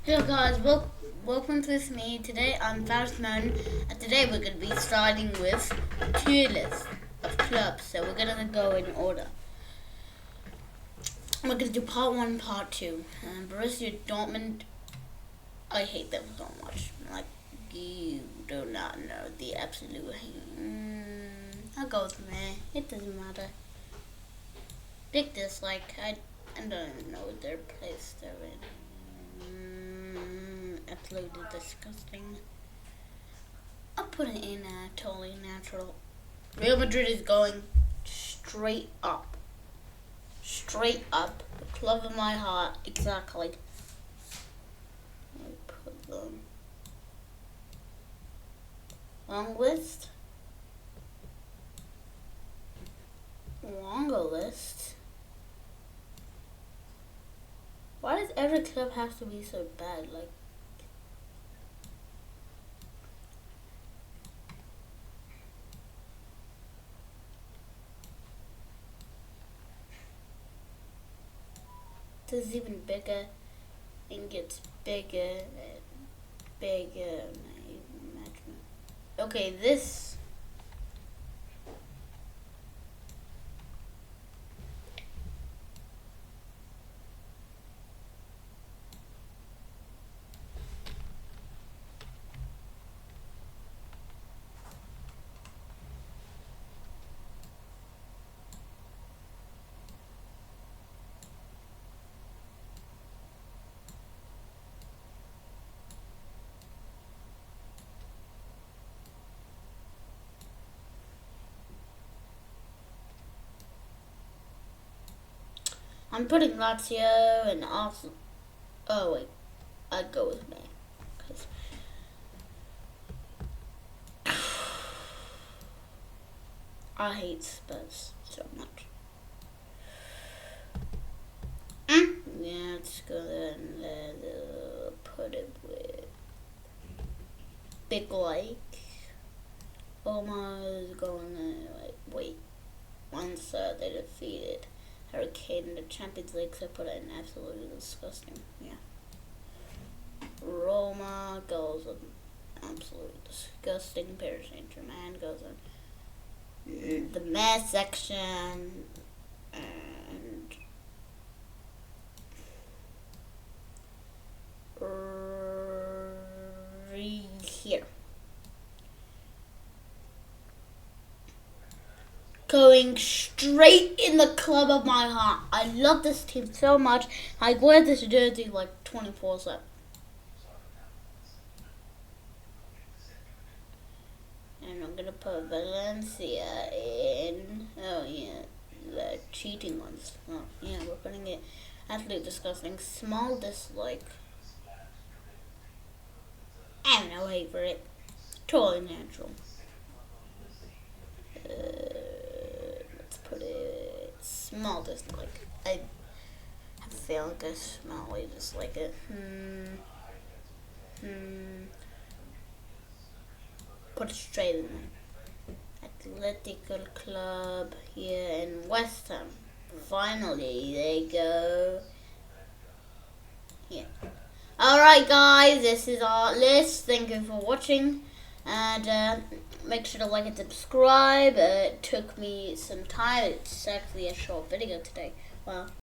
Hello guys, welcome to me. Today I'm Faustman, and today we're going to be starting with tier list of clubs. So we're going to go in order. We're going to do part 1, part 2. Borussia Dortmund, I hate them so much. Like, you do not know the absolute hate. I'll go with me. It doesn't matter. Big dislike. I don't even know their place they're in. Absolutely disgusting. I'll put it in totally natural. Real Madrid is going straight up. Straight up. The club of my heart. Exactly. I'll put them. Long list. Longer list. Why does every club have to be so bad? Like, this is even bigger and gets bigger and bigger. Okay, this. I'm putting Lazio and Arsenal. Oh wait, I'd go with Man. Cause I hate Spurs so much. Yeah, let's go and put it with Big Lake. Almost going wait. Once they defeated Kane in the Champions League, so I put it in absolutely disgusting. Yeah. Roma goes on absolutely disgusting. Paris Saint-Germain goes on the mess section, and here. Going straight in the club of my heart. I love this team so much. I wear this jersey like 24/7. And I'm gonna put Valencia in. Oh yeah, the cheating ones. Oh yeah, we're putting it absolutely disgusting. Small dislike. I have no hate for it. Totally natural. Put it small dislike. I have a feeling I smell dislike it. Put it straight in there. Atletico Club here in West Ham. Finally, they go here. Alright guys, this is our list. Thank you for watching. And make sure to like and subscribe. It took me some time. It's actually a short video today. Well,